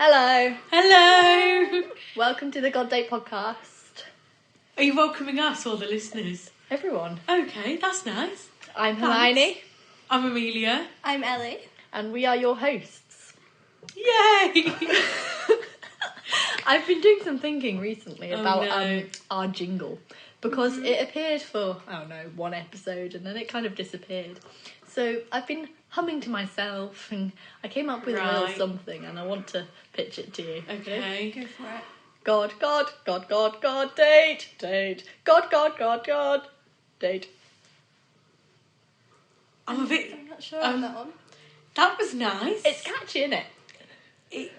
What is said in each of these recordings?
Hello. Hello! Welcome to the God Date podcast. Are you welcoming us or the listeners? Everyone. Okay, that's nice. I'm Hermione. I'm Amelia. I'm Ellie. And we are your hosts. Yay! I've been doing some thinking recently Oh, about no. our jingle. Because it appeared for, one episode and then it kind of disappeared. So I've been humming to myself and I came up with a little Right. something and I want to pitch it to you. Okay. Go for it. God, God, God, God, God, date, date. God, God, God, God, date. I'm a bit... I'm not sure on that one. That was nice. It's catchy, isn't it?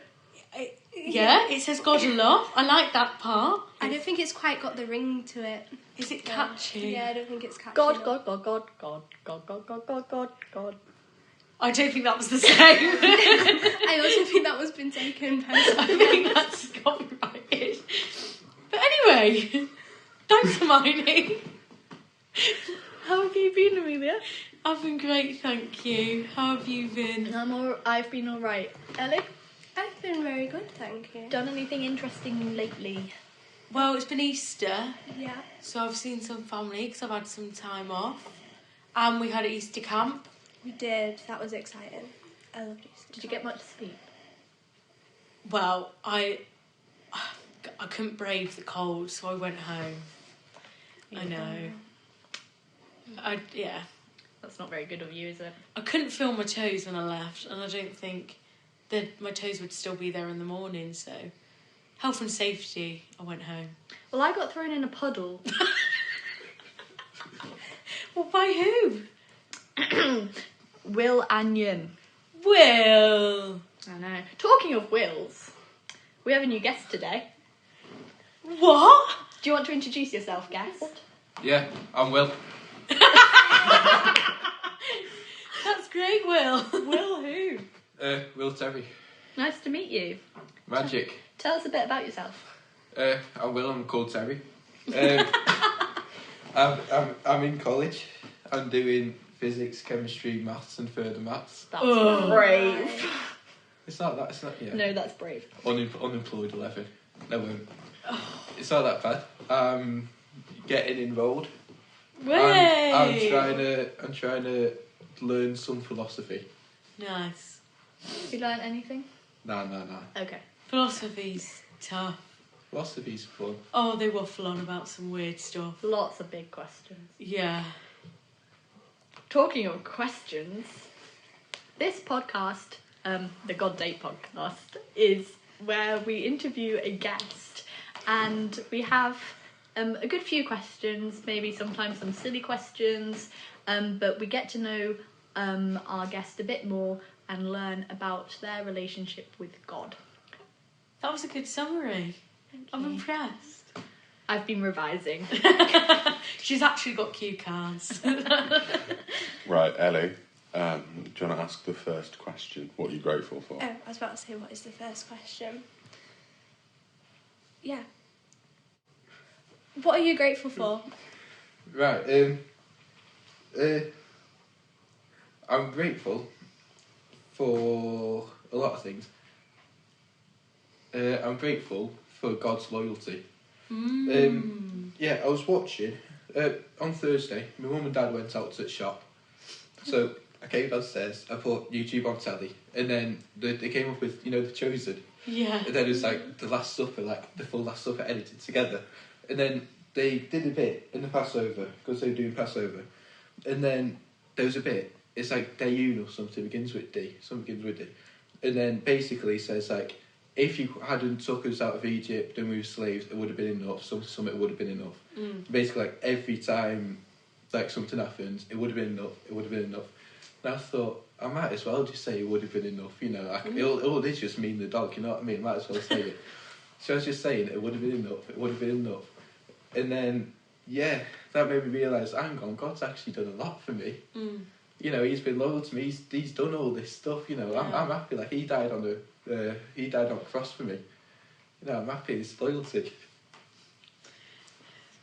Yeah, it says God a lot. I like that part. I don't think it's quite got the ring to it. Is it catchy? Yeah, I don't think it's catchy. God, enough. God, God, God, God, God, God, God, God, God, God. I don't think that was the same. I also think that one's been taken by I think that's copyrighted. But anyway, thanks, Hermione. How have you been, Amelia? I've been great, thank you. How have you been? I've been alright. Ellie, I've been very good, thank you. done anything interesting lately? Well, it's been Easter, Yeah. so I've seen some family because I've had some time off. And we had Easter camp. We did. That was exciting. I loved Easter. Did you get much sleep? Well, I couldn't brave the cold, so I went home. I know. Yeah. That's not very good of you, is it? I couldn't feel my toes when I left, and I don't think that my toes would still be there in the morning, so health and safety, I went home. Well, I got thrown in a puddle. Well, by who? Will Anion. Will. I know. Talking of Wills, we have a new guest today. What? Do you want to introduce yourself, guest? Yeah, I'm Will. That's great, Will. Will who? Will Terry. Nice to meet you. Magic. Tell us a bit about yourself. I'm Will, I'm called Terry. I'm in college. I'm doing physics, chemistry, maths and further maths. That's Oh. brave. It's not that, yeah. No, that's brave. Unemployed 11. No, it's not that bad. I'm getting enrolled. Way. I'm trying to learn some philosophy. Nice. You learned anything? Nah. Okay. Philosophy's tough. Philosophy's fun. Oh, they waffle on about some weird stuff. Lots of big questions. Yeah. Talking of questions, this podcast, the God Date podcast, is where we interview a guest and we have a good few questions, maybe sometimes some silly questions, but we get to know our guest a bit more and learn about their relationship with God. That was a good summary. I'm impressed. I've been revising. She's actually got cue cards. Right, Ellie, do you want to ask the first question? What are you grateful for? Oh, I was about to say, what is the first question? Yeah. What are you grateful for? Right, I'm grateful for a lot of things. I'm grateful for God's loyalty. Yeah, I was watching, on Thursday, my mum and dad went out to the shop. So I came downstairs, I put YouTube on telly, and then they came up with, The Chosen. Yeah. And then it was like the Last Supper, like the full Last Supper edited together. And then they did a bit in the Passover, because they were doing Passover. And then there was a bit, it's like Dayun or something, begins with D. And then basically says like, if you hadn't took us out of Egypt and we were slaves, it would have been enough. Something would have been enough. Basically, like every time like something happens, it would have been enough. And I thought, I might as well just say it would have been enough. Like it'll just mean the dog. You know what I mean? Might as well say it. So I was just saying it would have been enough. And then that made me realise, hang on, God's actually done a lot for me. He's been loyal to me. He's done all this stuff. I'm happy. Like he died on the cross for me. I'm happy. It's loyalty.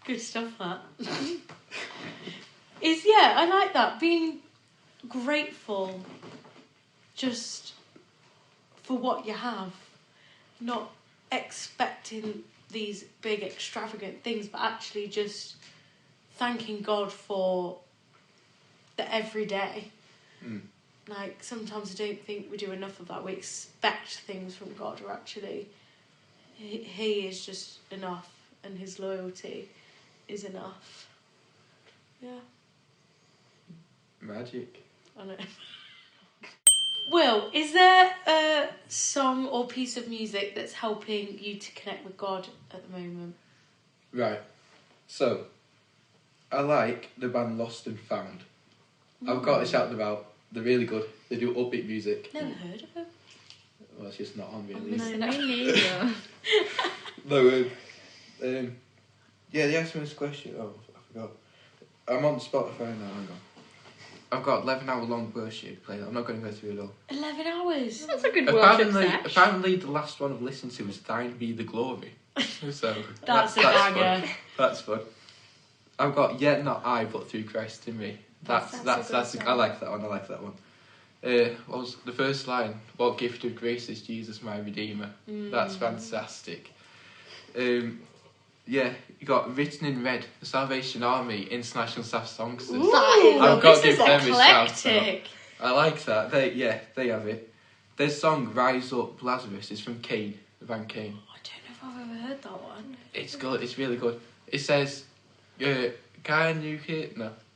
Good stuff, that. I like that. Being grateful just for what you have. not expecting these big extravagant things, but actually just thanking God for the everyday. Like, sometimes I don't think we do enough of that. We expect things from God, or actually he is just enough, and his loyalty is enough. Yeah. Magic. I know. Will, is there a song or piece of music that's helping you to connect with God at the moment? Right. So, I like the band Lost and Found. I've got to shout them out. They're really good. They do upbeat music. Never heard of them. Well, it's just not on I'm really. missing No, out. me neither. No, yeah, they asked me this question. Oh, I forgot. I'm on Spotify now, hang on. I've got 11-hour long worship playing. I'm not going to go through it all. 11 hours. That's a good worship Apparently, sesh. apparently the last one I've listened to was Thine Be the Glory. So That's a banger. fun. That's fun. I've got Yet Not I, But Through Christ in Me. That's a good I song. like that one. I like that one. What was the first line? What gift of grace is Jesus, my Redeemer? That's fantastic. Yeah, you got Written in Red, the Salvation Army International Staff Songsters. I've got to this give is them a shout out. eclectic. I like that. They have it. Their song Rise Up Lazarus is from Kane, the band Kane. I don't know if I've ever heard that one. It's good. It's really good. It says, "Can you hear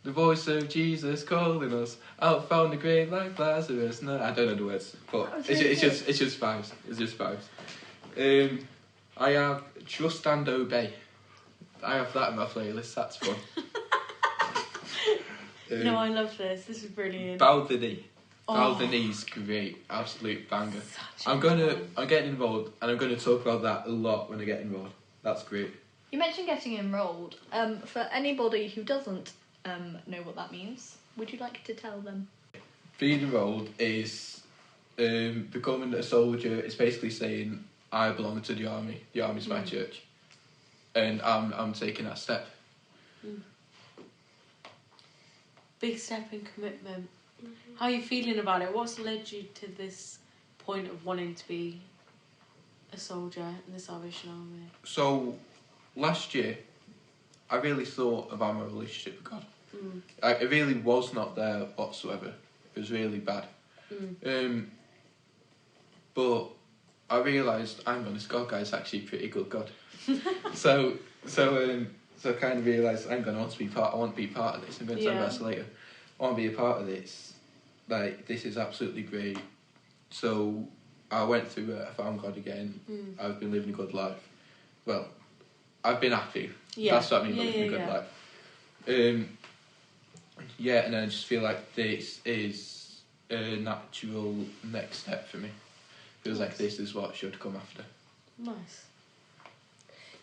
the voice of Jesus calling us out from the grave like Lazarus?" No, I don't know the words, but it's just vibes. It's just vibes. I have Trust and Obey. I have that in my playlist. That's fun. No, I love this. This is brilliant. Bow the Knee. Bow the Oh. Knee's great. Absolute banger. Such a I'm good one. getting involved, and I'm gonna talk about that a lot when I get involved. That's great. You mentioned getting enrolled. For anybody who doesn't know what that means, would you like to tell them? Being enrolled is becoming a soldier. It's basically saying I belong to the army. The army's my church, and I'm taking that step. Big step in commitment. How are you feeling about it? What's led you to this point of wanting to be a soldier in the Salvation Army? So, last year, I really thought about my relationship with God. It really was not there whatsoever. It was really bad. But I realised, hang on, this God guy's actually a pretty good God. so I kind of realised, hang on, I want to be part of this. I'm going to talk about this later. I want to be a part of this. Like, this is absolutely great. So I went through it, I found God again. I've been living a good life. Well, I've been happy. Yeah. That's what I mean by living a good yeah. life. And I just feel like this is a natural next step for me. Feels like this is what should come after. Nice.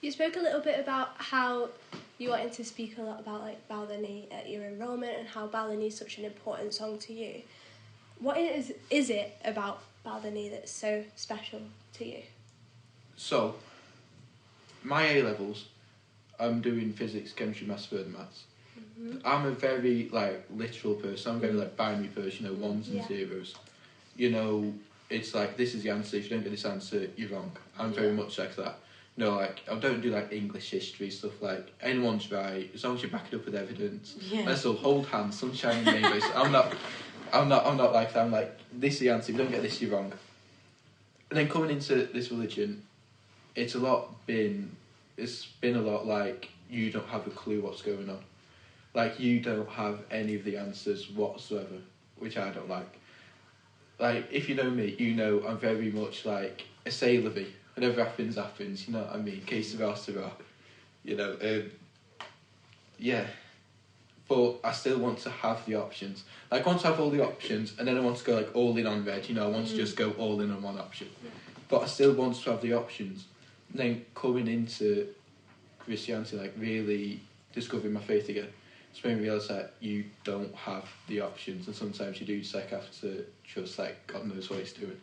You spoke a little bit about how you wanted to speak a lot about like Bow the Knee at your enrolment and how Bow the Knee is such an important song to you. What is it about Bow the Knee that's so special to you? So, my A-levels, I'm doing physics, chemistry, maths, further maths. I'm a very literal person. I'm a very binary person, ones and zeros. It's like, this is the answer. If you don't get this answer, you're wrong. I'm very much like that. I don't do English history stuff. Like, anyone's right as long as you back it up with evidence. Yeah. Let's all hold hands, sunshine and rainbows. I'm not like that. I'm like, this is the answer. If you don't get this, you're wrong. And then coming into this religion, it's been a lot like you don't have a clue what's going on. Like, you don't have any of the answers whatsoever, which I don't like. Like, if you know me, I'm very much like a sailor bee. Whatever happens, happens, you know what I mean? Que sera, sera. Yeah. But I still want to have the options. Like, I want to have all the options, and then I want to go all in on red. I want to just go all in on one option. But I still want to have the options. And then coming into Christianity, really discovering my faith again, it's made me realise that you don't have the options, and sometimes you do just have to trust God knows what he's doing.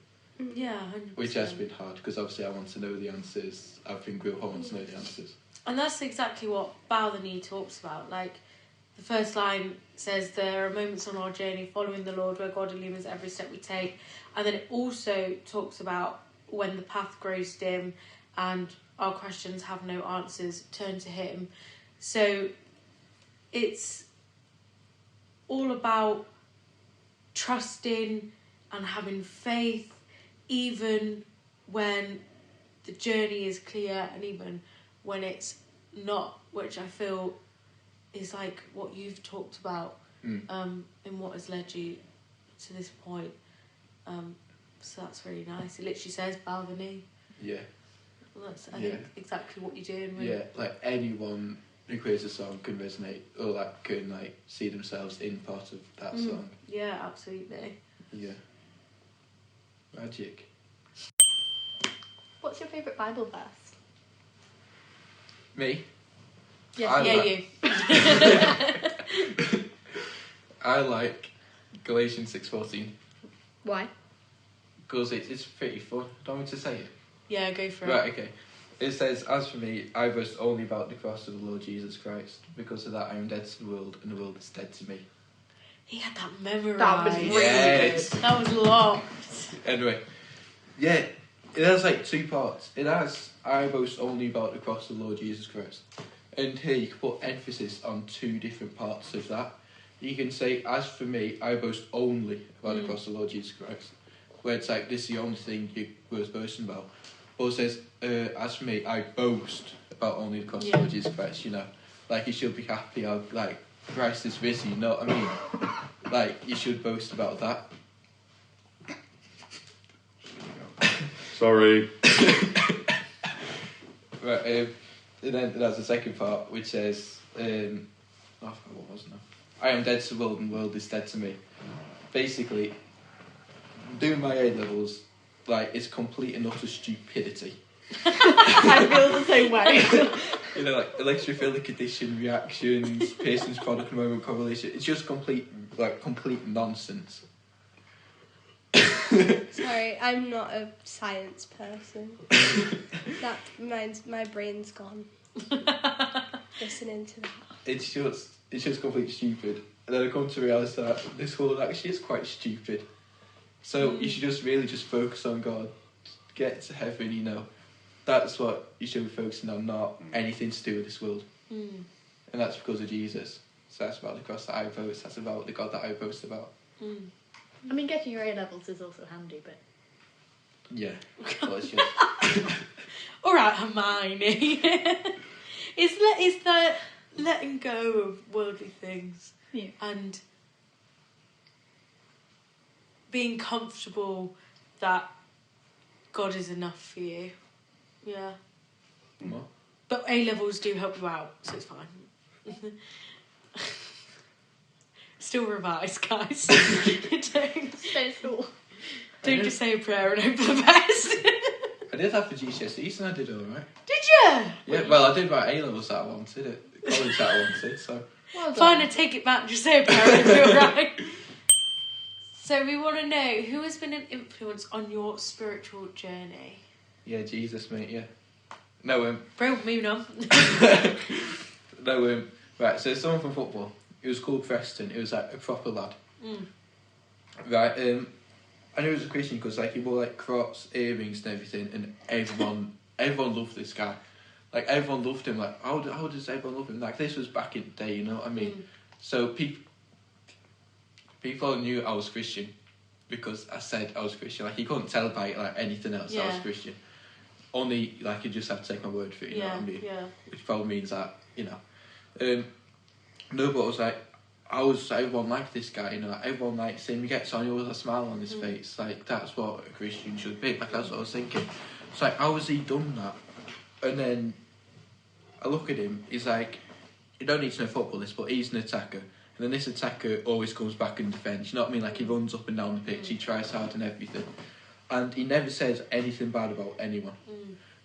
Yeah, 100%. Which has been hard, because obviously I want to know the answers. I've been grew up, I want to know the answers. And that's exactly what Bow the Knee talks about. Like, the first line says, there are moments on our journey following the Lord where God illumines every step we take. And then it also talks about when the path grows dim and our questions have no answers, turn to him. So it's all about trusting and having faith, even when the journey is clear and even when it's not, which I feel is like what you've talked about and what has led you to this point. So that's really nice. It literally says bow the knee. Yeah. Well, that's, I think, exactly what you're doing. Yeah, like anyone who creates a song can resonate or like can like see themselves in part of that song. Yeah, absolutely. Yeah. Magic. What's your favourite Bible verse? Me? Yes, You. I like Galatians 6:14 Why? because it's pretty fun. Don't want me to say it? Yeah, go for it. Right, okay. It says, "As for me, I boast only about the cross of the Lord Jesus Christ. Because of that, I am dead to the world, and the world is dead to me." He had that memorised. That was really Yes. good. That was locked. Anyway, yeah, it has like two parts. It has, "I boast only about the cross of the Lord Jesus Christ." And here you can put emphasis on two different parts of that. You can say, "As for me, I boast only about the cross of the Lord Jesus Christ." Where it's like, this is the only thing you're worth boasting about. Or it says, "As for me, I boast about only the cross of the Lord Jesus Christ," you know. Like, you should be happy how, like, Christ is risen, you know what I mean? Like, you should boast about that. Sorry. Right, and then there's the second part, which says, I forgot what was it now? "I am dead to the world, and the world is dead to me." Basically, doing my A-levels, like, it's complete and utter stupidity. I feel the same way. You know, like, electrophilic addition, reactions, Pearson's product moment correlation, it's just complete nonsense. Sorry, I'm not a science person. My brain's gone. Listening to that. It's just completely stupid. And then I come to realise that this world actually is quite stupid. So you should just really just focus on God, get to heaven, you know. That's what you should be focusing on, not anything to do with this world. And that's because of Jesus. So that's about the cross that I boast, that's about the God that I boast about. I mean, getting your A-levels is also handy, but... Yeah. Well, it's just... Alright, Hermione. It's the letting go of worldly things. Yeah. And being comfortable that God is enough for you. Yeah. What? But A-levels do help you out, so it's fine. Still revise, guys. Don't Stay at school. just say a prayer and hope for the best. I did have for GCSEs and I did alright. Did you? Yeah, well, I did my A-levels that I wanted, college that I wanted, so... Well Fine, I done. take it back, just say a prayer and it'll be alright. So we want to know, who has been an influence on your spiritual journey? Yeah, Jesus, mate, yeah. No, Bro, moving on. No, right, so someone from football. It was called Preston. It was like a proper lad. Right, I knew he was a Christian because like he wore like crops, earrings and everything, and everyone loved this guy. Like everyone loved him. Like how does everyone love him? Like this was back in the day, you know what I mean? So people knew I was Christian because I said I was Christian. Like you couldn't tell by like anything else I was Christian. Only like you just have to take my word for it, you know what I mean? Yeah. Which probably means that, you know. No, but I was like, everyone liked this guy, you know, like, everyone likes him, he gets on, he always has a smile on his face, like, that's what a Christian should be, like, that's what I was thinking. It's like, how has he done that? And then, I look at him, he's like, you don't need to know footballist, but he's an attacker, and then this attacker always comes back in defence, you know what I mean, like, he runs up and down the pitch, he tries hard and everything, and he never says anything bad about anyone.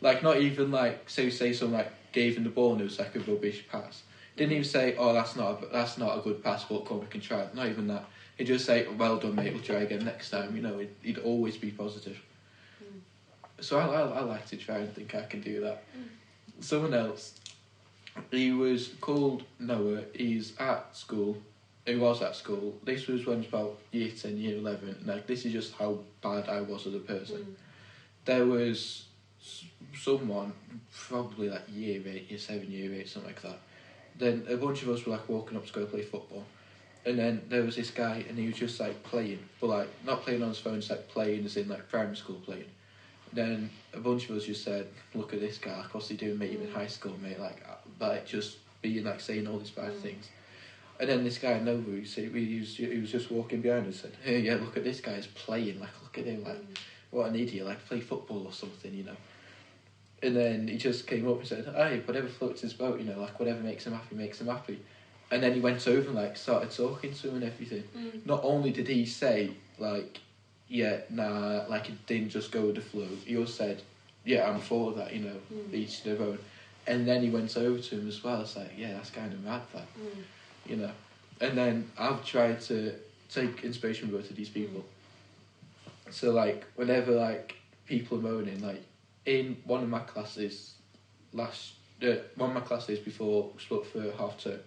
Like, not even, like, say someone, like, gave him the ball and it was, like, a rubbish pass. Didn't even say, oh, that's not a good pass, but come, we can try it. Not even that. He'd just say, well done, mate, we'll try again next time. You know, he'd always be positive. So I like to try and think I can do that. Someone else, he was called Noah. He's at school. He was at school. This was when he was about year 10, year 11. Like, this is just how bad I was as a person. there was someone, probably like year 8, year 7, year 8, something like that. Then a bunch of us were like walking up to go play football. And then there was this guy, and he was just like playing, but like not playing on his phone, just like playing as in like primary school playing. Then a bunch of us just said, "Look at this guy, like, what's he doing, mate? Even in high school, mate, like just being like saying all these bad things." And then this guy, Nova, he was just walking behind us and said, "Hey, yeah, look at this guy's playing, like look at him, like what an idiot, like play football or something, you know." And then he just came up and said, "Hey, whatever floats his boat, you know, like whatever makes him happy, makes him happy." And then he went over and like started talking to him and everything. Not only did he say like, "Yeah, nah," like it didn't just go with the flow. He also said, "Yeah, I'm for that, you know, each their own." And then he went over to him as well. It's like, yeah, that's kind of mad, that, you know. And then I've tried to take inspiration from both of these people. So like, whenever like people are moaning, like in one of my classes before we split for half term,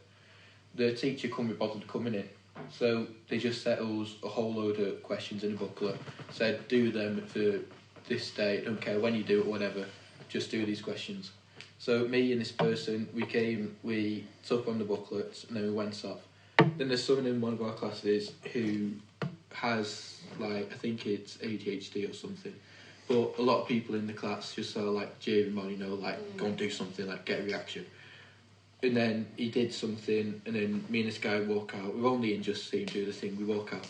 the teacher couldn't be bothered coming in, so they just set us a whole load of questions in a booklet, said do them for this day, don't care when you do it, whatever, just do these questions. So me and this person, we took on the booklets and then we went off. Then there's someone in one of our classes who has like, I think it's ADHD or something, but a lot of people in the class just sort of like jeer him on, you know, like go and do something, like get a reaction. And then he did something, and then me and this guy walk out. We're only in just to see him do the thing. We walk out,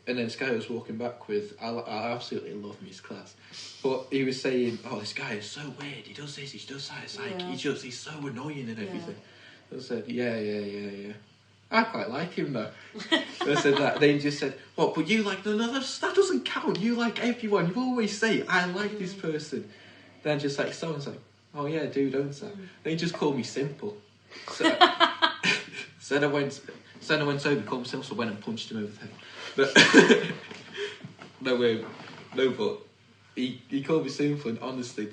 and then this guy was walking back with. I absolutely love him, his class, but he was saying, "Oh, this guy is so weird. He does this, he does that. It's like he's so annoying and everything." I said, "Yeah. I quite like him though." I said that. Then he just said, "What? But you like that doesn't count. You like everyone. You always say I like this person." Then just like someone's like, "Oh yeah, do, don't I?" They just call me simple. So I went over, called himself, so I went and punched him over the head. But but he called me simple, and honestly,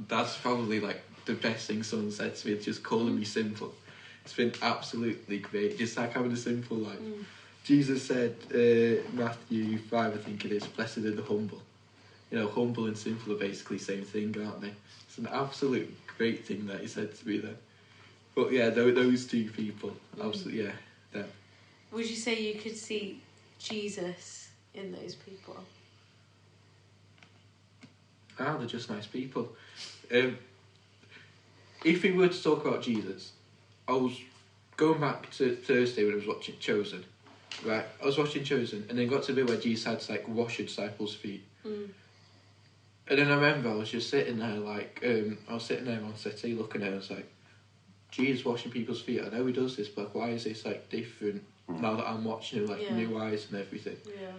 that's probably like the best thing someone said to me. It's just calling me simple. It's been absolutely great, just like having a simple life. Jesus said, Matthew 5, I think it is, "Blessed are the humble." You know, humble and simple are basically the same thing, aren't they? It's an absolute great thing that he said to me there. But yeah, those two people, absolutely, yeah, them. Would you say you could see Jesus in those people? They're just nice people. If we were to talk about Jesus, I was going back to Thursday when I was watching Chosen. Right, I was watching Chosen, and then got to the bit where Jesus had to like wash a disciples' feet. And then I remember I was just sitting there, like, I was sitting there on settee looking at it, I was like, Jesus washing people's feet, I know he does this, but why is this, like, different now that I'm watching it, like, new eyes and everything? Yeah.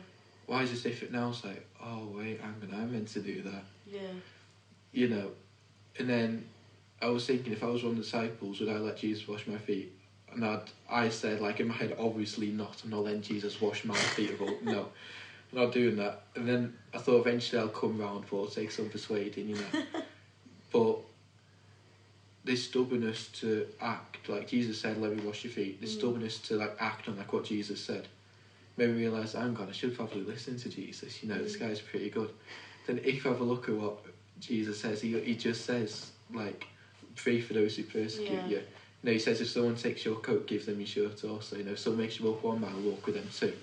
Why is this different now? It's like, oh, wait, I'm meant to do that. Yeah. You know? And then I was thinking, if I was one of the disciples, would I let Jesus wash my feet? And I said, like, in my head, obviously not, I'm not letting Jesus wash my feet at all, no. I'm not doing that. And then I thought eventually I'll come round, but it'll take some persuading, you know. But this stubbornness to act, like Jesus said, let me wash your feet, this stubbornness to like act on like what Jesus said, made me realise, hang on, I should probably listen to Jesus, you know, this guy's pretty good. Then if you have a look at what Jesus says, he just says, like, pray for those who persecute you. You know, he says if someone takes your coat, give them your shirt also, you know, if someone makes you walk 1 mile, walk with them too.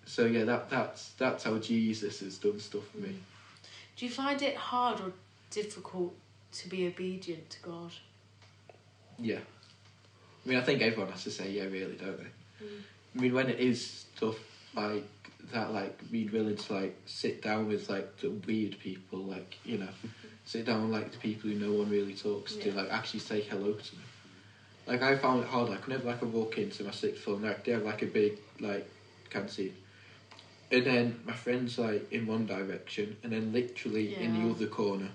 So yeah, that's how Jesus has done stuff for me. Do you find it hard or difficult to be obedient to God? Yeah. I mean, I think everyone has to say yeah, really, don't they? I mean, when it is stuff like that, like being willing to like sit down with like the weird people, like, you know, sit down with like the people who no one really talks to, like actually say hello to them. Like I found it hard. Like whenever I could walk into my sixth form, like they have like a big like canteen. And then my friend's like in one direction, and then literally in the other corner,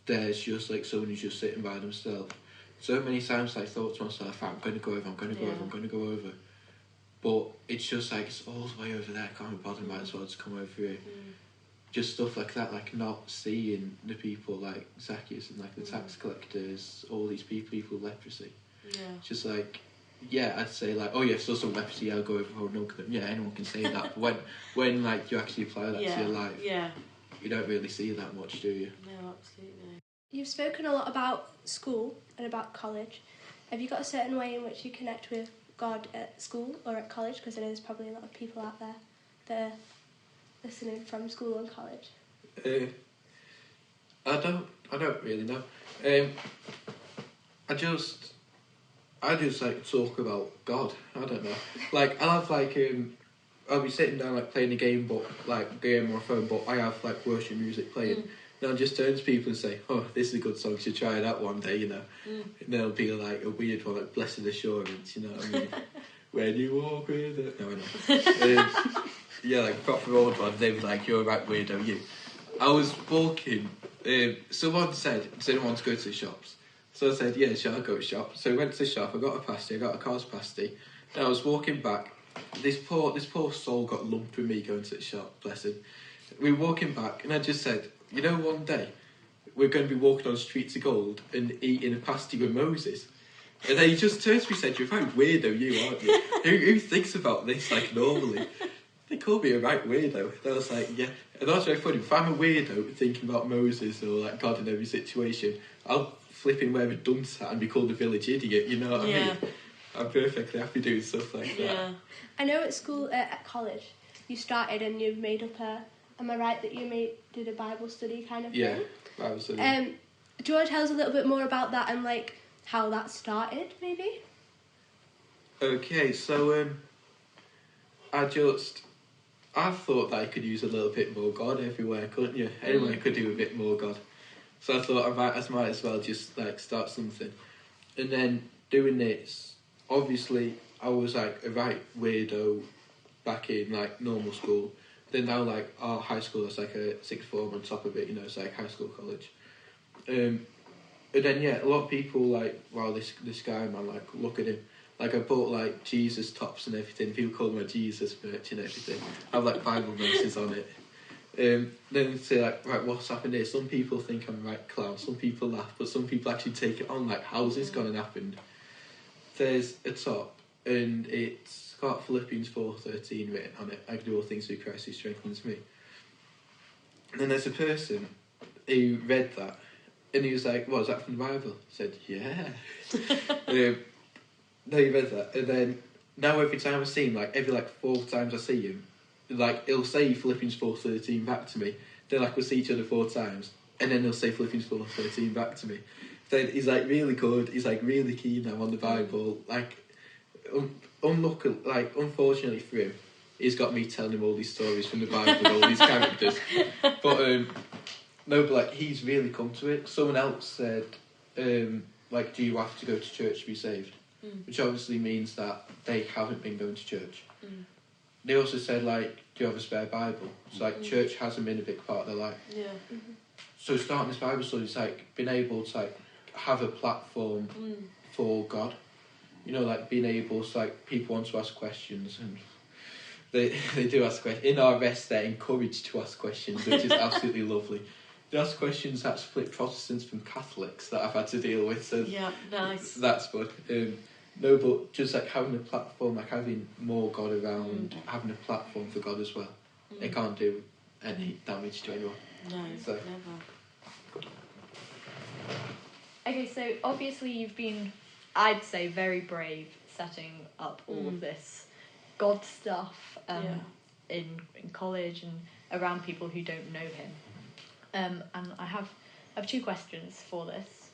there's just like someone who's just sitting by themselves. So many times I thought to myself, I'm going to go over. But it's just like, it's all the way over there, I can't be bothered, might as well just come over here. Just stuff like that, like not seeing the people like Zacchaeus and like the tax collectors, all these people with leprosy. It's just like, yeah, I'd say like, oh yeah, so some leprosy, I'll go over for milk them. Yeah, anyone can say that. But when like you actually apply that to your life, you don't really see that much, do you? No, absolutely. You've spoken a lot about school and about college. Have you got a certain way in which you connect with God at school or at college? Because I know there's probably a lot of people out there that are listening from school and college. I don't really know. I just like talk about God. I don't know. Like I'll have like I'll be sitting down like playing a game, but like game on my phone, but I have like worship music playing. And I'll just turn to people and say, "Oh, this is a good song. You should try that one day," you know. And there'll be like a weird one, like "Blessed Assurance," you know what I mean? When you walk with it. No, I know. Yeah, like proper old one. They were like, "You're a right weirdo, you." I was walking. Someone said, "Does anyone want to go to the shops?" So I said, "Yeah, sure, I'll go to the shop." So I went to the shop. I got a pasty. I got a car's pasty. And I was walking back. This poor soul got lumped with me going to the shop. Bless him. We were walking back, and I just said, "You know, one day we're going to be walking on streets of gold and eating a pasty with Moses." And then he just turned to me and said, "You're a right weirdo, you, aren't you? Who thinks about this like normally?" They called me a right weirdo. And I was like, yeah. And that's very funny. If I'm a weirdo thinking about Moses or like God in every situation, I'll flip in wear a dunce hat and be called a village idiot, you know what I mean? I'm perfectly happy doing stuff like that. Yeah. I know at school, at college, you started and you made up am I right that you did a Bible study kind of thing? Yeah, Bible study. Do you want to tell us a little bit more about that and like how that started, maybe? Okay, so I thought that I could use a little bit more God everywhere, couldn't you? Anywhere I could do a bit more God. So I thought I might as well just like start something. And then doing this, obviously I was like a right weirdo back in like normal school. Then now like our high school is like a sixth form on top of it, you know, it's like high school college. And then yeah, a lot of people like, wow, this guy, man, like look at him. Like I bought like Jesus tops and everything. People call me Jesus merch and everything. I have like Bible verses on it. Then they say like, right, what's happened here? Some people think I'm a right clown. Some people laugh, but some people actually take it on. Like, how's this gone and happened? There's a top, and it's got Philippians 4:13 written on it. I can do all things through Christ who strengthens me. And then there's a person who read that, and he was like, "What is that from the Bible?" I said, "Yeah." No, he read that, and then now every time I see him, like every like 4 times I see him, like he'll say Philippians 4:13 back to me. Then like we'll see each other 4 times, and then he'll say Philippians 4:13 back to me. Then he's like really good. He's like really keen now on the Bible. Like, unfortunately for him, he's got me telling him all these stories from the Bible with all these characters. But but like he's really come to it. Someone else said, like, do you have to go to church to be saved? Which obviously means that they haven't been going to church. They also said, like, do you have a spare Bible? So, like, church hasn't been a big part of their life. Yeah. So, starting this Bible study is, like, being able to, like, have a platform for God. You know, like, being able to, like, people want to ask questions, and they do ask questions. In our rest, they're encouraged to ask questions, which is absolutely lovely. They ask questions that split Protestants from Catholics that I've had to deal with. So yeah, nice. That's good. No, but just like having a platform, like having more God around, having a platform for God as well. It can't do any damage to anyone. No, so. Never. Okay, so obviously you've been, I'd say, very brave setting up all of this God stuff in college and around people who don't know him. And I have 2 questions for this.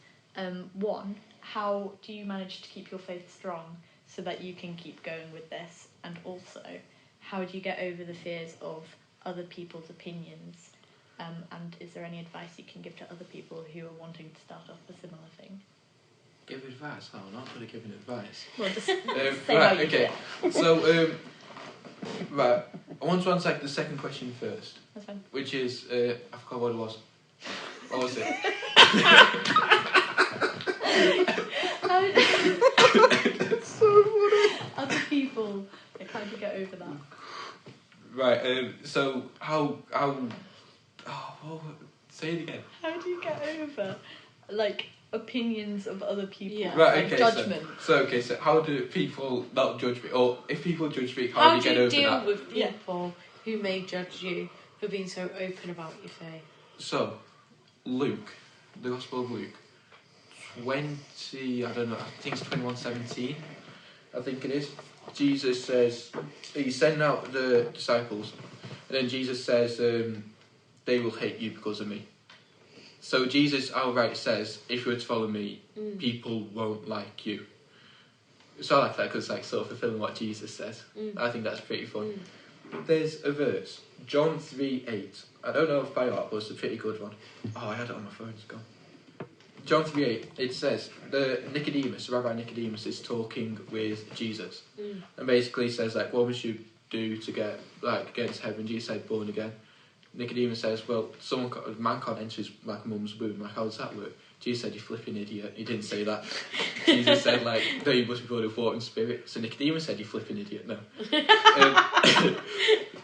One, how do you manage to keep your faith strong so that you can keep going with this? And also, how do you get over the fears of other people's opinions? And is there any advice you can give to other people who are wanting to start off a similar thing? Give advice? Oh, not really giving advice. Well, just say right, how you okay. feel. So, right, I want to answer like, the second question first. That's fine. Which is, I forgot what it was. What was it? So funny. Other people, like, how do you get over that? Right, so say it again. How do you get over, like, opinions of other people, Yeah. Right, like okay, judgment. So how do people not judge me? Or if people judge me, How do you do get you over deal that? with people who may judge you for being so open about your faith? So, Luke, the Gospel of Luke, 20, I don't know, I think it's 21:17, I think it is. Jesus says, he's sending out the disciples, and then Jesus says, they will hate you because of me. So Jesus outright says, if you were to follow me, people won't like you. So I like that because it's like sort of fulfilling what Jesus says. I think that's pretty fun. There's a verse, John 3:8. I don't know if by heart, but it's a pretty good one. Oh, I had it on my phone, it's gone. John 3:8, it says, Rabbi Nicodemus is talking with Jesus. And basically says, like, what must you do to get into heaven? Jesus said, born again. Nicodemus says, well, a man can't enter his mum's womb. Like, how does that work? Jesus said, you flipping idiot. He didn't say that. Jesus said, like, no, you must be born of water and spirit. So Nicodemus said, you flipping idiot. No.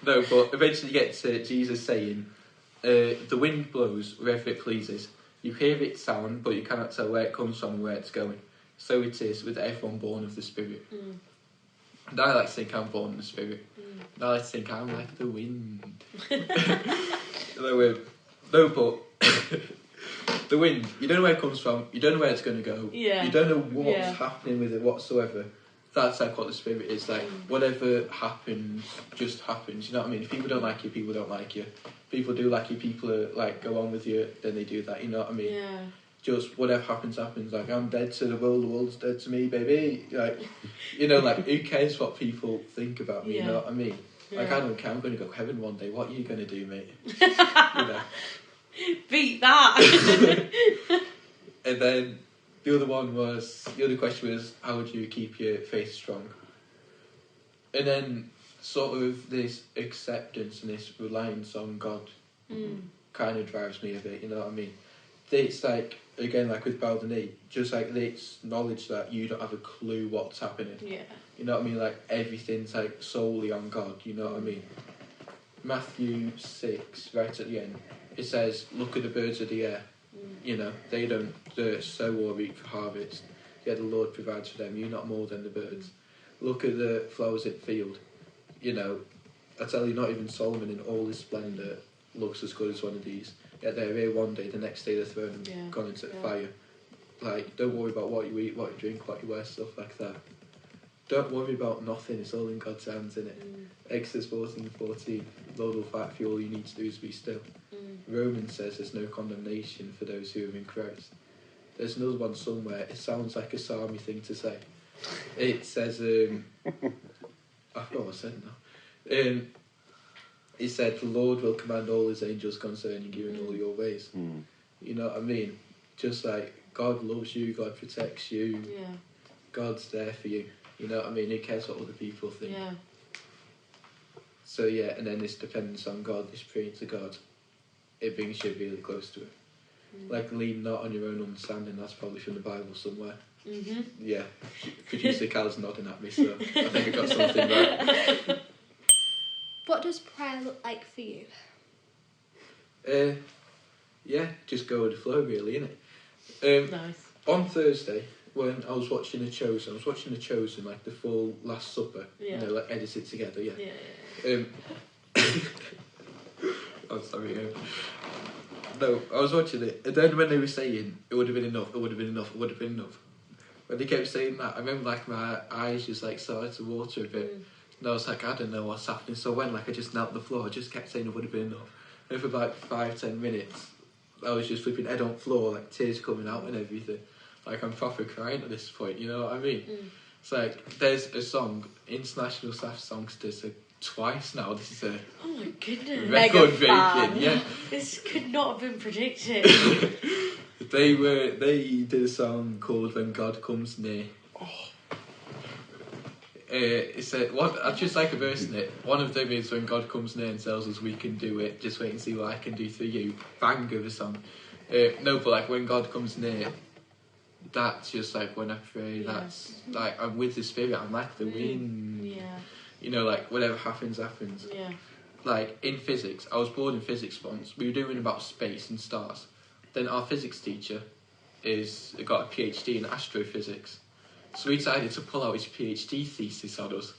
No, but eventually you get to Jesus saying, the wind blows wherever it pleases. You hear its sound, but you cannot tell where it comes from and where it's going. So it is with everyone born of the Spirit. And I like to think I'm born of the Spirit. And I like to think I'm like the wind. No, but the wind, you don't know where it comes from, you don't know where it's going to go, Yeah. you don't know what's happening with it whatsoever. That's like what the Spirit is. Like, whatever happens, just happens. You know what I mean? If people don't like you, people don't like you. People do like you, people are, like, go on with you, then they do that. You know what I mean? Yeah. Just whatever happens, happens. Like, I'm dead to the world's dead to me, baby. Like, you know, like, who cares what people think about me? You know what I mean? Like, I don't care. I'm going to go to heaven one day. What are you going to do, mate? You know. Beat that. And then the other question was, how would you keep your faith strong? And then sort of this acceptance and this reliance on God kind of drives me a bit, you know what I mean? It's like, again, like with Baldini, just like this knowledge that you don't have a clue what's happening. Yeah. You know what I mean? Like, everything's like solely on God, you know what I mean? Matthew 6, right at the end, it says, look at the birds of the air. You know, they don't sow or reap for harvest, yet the Lord provides for them. You're not more than the birds. Look at the flowers in the field. You know, I tell you, not even Solomon in all his splendour looks as good as one of these. Yet they're here one day, the next day they're thrown and gone into the fire. Like, don't worry about what you eat, what you drink, what you wear, stuff like that. Don't worry about nothing, it's all in God's hands, innit? Exodus 14:14, Lord will fight for you, all you need to do is be still. Romans says there's no condemnation for those who are in Christ. There's another one somewhere, it sounds like a psalmy thing to say. It says, I forgot what I said now. It said, the Lord will command all his angels concerning you in all your ways. You know what I mean? Just like, God loves you, God protects you, God's there for you. You know what I mean? Who cares what other people think? Yeah. So yeah, and then this dependence on God, this praying to God, it brings you really close to it. Like, lean not on your own understanding, that's probably from the Bible somewhere. Yeah, producer Cal's nodding at me, so I think I got something right. What does prayer look like for you? Yeah, just go with the flow, really, innit? Nice. On Thursday, when I was watching The Chosen, like the full Last Supper, you know, like edited together, I'm sorry. No, I was watching it, and then when they were saying it would have been enough, when they kept saying that, I remember like my eyes just like started to water a bit, and I was like, I don't know what's happening. So when like I just knelt on the floor, I just kept saying it would have been enough, and for about 5-10 minutes, I was just flipping head on floor, like tears coming out and everything. Like, I'm proper crying at this point, you know what I mean? It's like, there's a song, International Staff Songsters, twice now. This is a Oh my goodness. record breaking, yeah. This could not have been predicted. They did a song called When God Comes Near. It's I just like a verse in it. One of them is when God comes near and tells us we can do it. Just wait and see what I can do through you. Bang of a song. No, but like when God comes near, that's just like when I pray. Yeah. That's like I'm with the Spirit. I'm like the wind. Yeah. You know, like whatever happens, happens. Yeah. Like in physics, I was bored in physics once. We were doing about space and stars. Then our physics teacher got a PhD in astrophysics. So he decided to pull out his PhD thesis on us.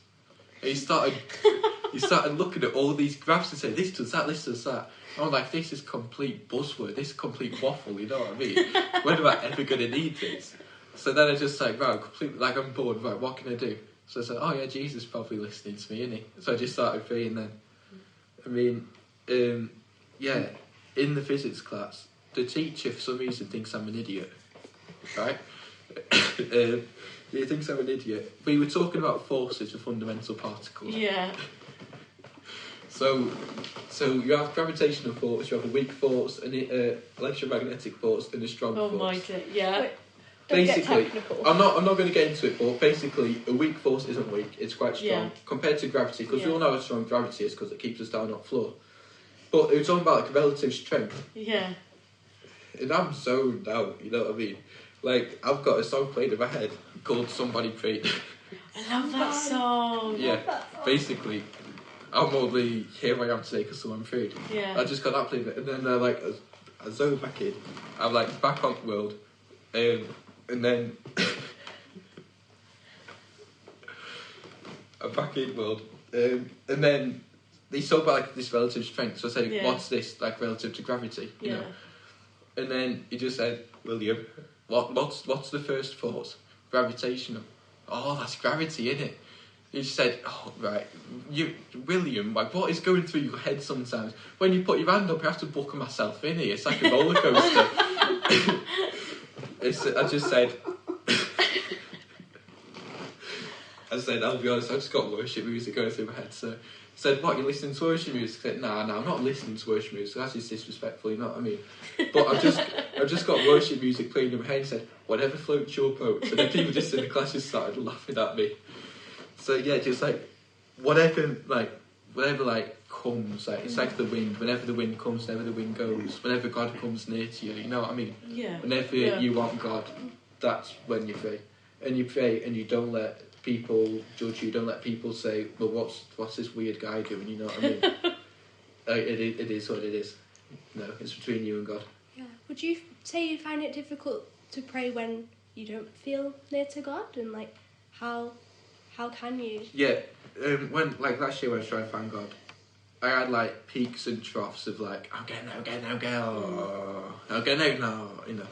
And he started looking at all these graphs and saying, this does that, this does that. And I'm like, this is complete buzzword, this is complete waffle, you know what I mean? When am I ever going to need this? So then I just like, right, I'm bored, right, what can I do? So I said, oh yeah, Jesus is probably listening to me, isn't he? So I just started praying then. I mean, yeah, in the physics class, the teacher for some reason thinks I'm an idiot, right? He thinks I'm an idiot. We were talking about forces of fundamental particles. Yeah. So you have gravitational force, you have a weak force, an electromagnetic force, and a strong force. Almighty, yeah. Wait, don't get Basically, technical. I'm not going to get into it, but basically, a weak force isn't weak; it's quite strong Yeah. compared to gravity. Because we Yeah. all know how strong gravity is, because it keeps us down on the floor. But we're talking about like relative strength, Yeah. and I'm zoned out. You know what I mean? Like I've got a song played in my head called "Somebody Prayed." I love that song. Yeah, basically, I'm only here I am today because someone prayed. Yeah. I just got that played, and then I zone back in. I'm like back on the world, and then I'm back in the world, and then they talk about like this relative strength. So I say, Yeah. what's this like relative to gravity? You Yeah. know, and then he just said, William, what's the first force? Gravitational. Oh, that's gravity, isn't it? He just said, oh, right, William, like, what is going through your head sometimes? When you put your hand up, you have to buckle myself in here. It's like a roller coaster. I just said, I'll be honest, I just got worship music going through my head. So I said, what, you're listening to worship music? I said, nah, I'm not listening to worship music. That's just disrespectful, you know what I mean? But I've just got worship music playing in my head and said, whatever floats your boat. And then people just in the class just started laughing at me. So yeah, just like whatever comes, like it's like the wind. Whenever the wind comes, whenever the wind goes, whenever God comes near to you, you know what I mean? Yeah. Whenever Yeah. you want God, that's when you pray, and you pray, and you don't let people judge you. Don't let people say, "Well, what's this weird guy doing?" You know what I mean? It is what it is. No, it's between you and God. Yeah. Would you say you find it difficult to pray when you don't feel near to God, and like how can you? Yeah, when like last year when I was trying to find God, I had like peaks and troughs of like I'll get now, you know,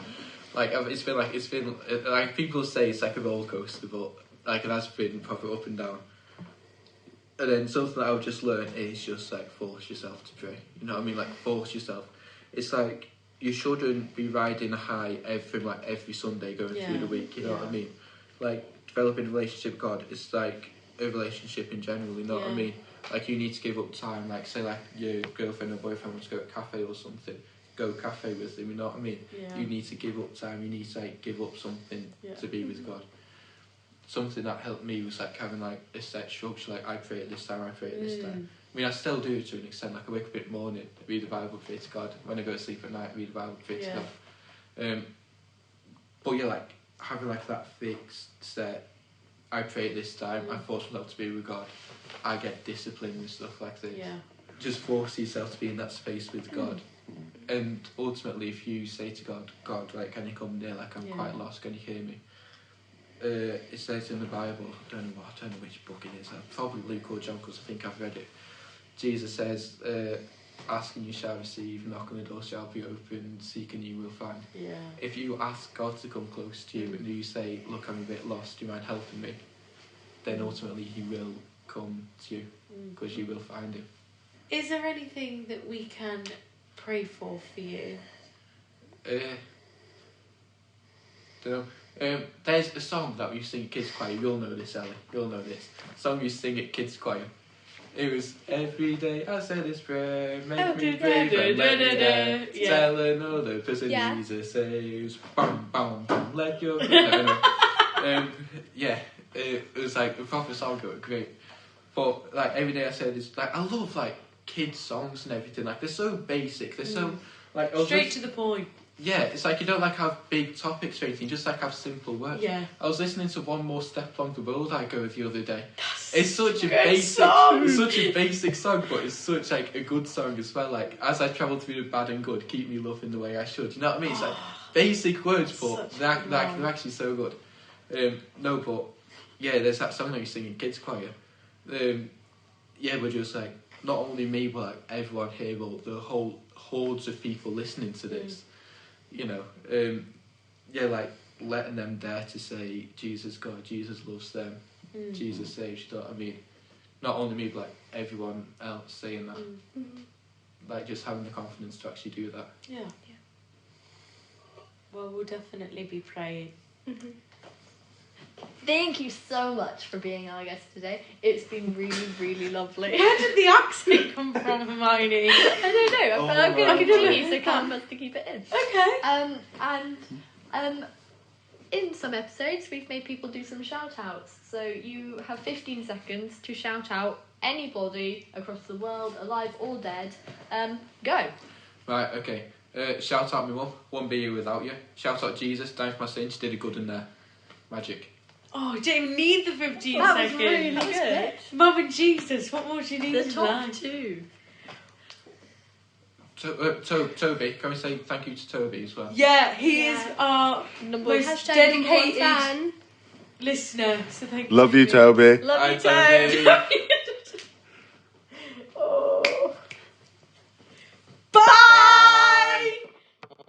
like it's been like people say it's like a roller coaster, but like it has been proper up and down. And then something that I've just learned is just like force yourself to pray. You know what I mean? Like force yourself. It's like you shouldn't be riding a high every Sunday going through the week. You know what I mean? Like developing a relationship with God, it's like a relationship in general, you know what I mean? Like you need to give up time, like say like your girlfriend or boyfriend wants to go to a cafe or something, go cafe with them, you know what I mean? Yeah. You need to give up time, you need to like give up something to be with God. Something that helped me was like having like a set structure, like I pray at this time, I pray at this time. I mean I still do it to an extent, like I wake up in the morning, read the Bible, pray to God. When I go to sleep at night, read the Bible, pray to God. But yeah, like having like that fixed set, I pray at this time, I force myself to be with God, I get discipline and stuff like this. Yeah. Just force yourself to be in that space with God. And ultimately if you say to God, like, can you come near, like I'm quite lost, can you hear me? It says in the Bible, I don't know which book it is, probably Luke or John because I think I've read it. Jesus says, ask and you shall receive, knock on the door shall be opened, seek and you will find. Yeah. If you ask God to come close to you and you say, look, I'm a bit lost, do you mind helping me? Then ultimately he will come to you because you will find him. Is there anything that we can pray for you? Don't know. There's a song that we sing at kids choir. You'll know this, Ellie. You'll know this. Song we sing at kids choir. It was every day I say this prayer, make me brave and let me dare. Tell another person Jesus saves. Bam, bam, bam. Let your it was like a proper song. It was great. But like every day I say this, like I love like kids songs and everything. Like they're so basic. They're so like Straight to the point. yeah, it's like you don't like have big topics or anything. Just like have simple words. Yeah. I was listening to One More Step Along the Road I Go the other day. That's It's such a good basic, song. it's such a basic song, but it's such like a good song as well. Like as I travel through the bad and good, keep me loving the way I should. You know what I mean? It's like basic words, but Such a they're good one. actually so good. No, but yeah, there's that song that you sing in kids choir. Yeah, we're just like not only me, but like everyone here, but the whole hordes of people listening to this. You know, yeah, like letting them dare to say Jesus God, Jesus loves them, Jesus saves. You know what I mean? Not only me, but like everyone else saying that. Like just having the confidence to actually do that. Yeah. Well, we'll definitely be praying. Thank you so much for being our guest today. It's been really, really lovely. Where did the accent come from, Hermione? I don't know. But I'm going right. to continue, so Cam has to keep it in. Okay. And in some episodes, we've made people do some shout outs. So you have 15 seconds to shout out anybody across the world, alive or dead. Go. Right, okay. Shout out my mum, wouldn't be here without you. Shout out Jesus, down for my sins, did a good in there. Magic. Oh, I didn't even need the 15 That was seconds. really good. Mum and Jesus, what more do you need The than top that? two. Toby, can we say thank you to Toby as well? Yeah, he is Yeah. our Number most Hashtag dedicated #1 fan. listener. So thank Love you, Toby. Love you, Hi, Toby. Toby.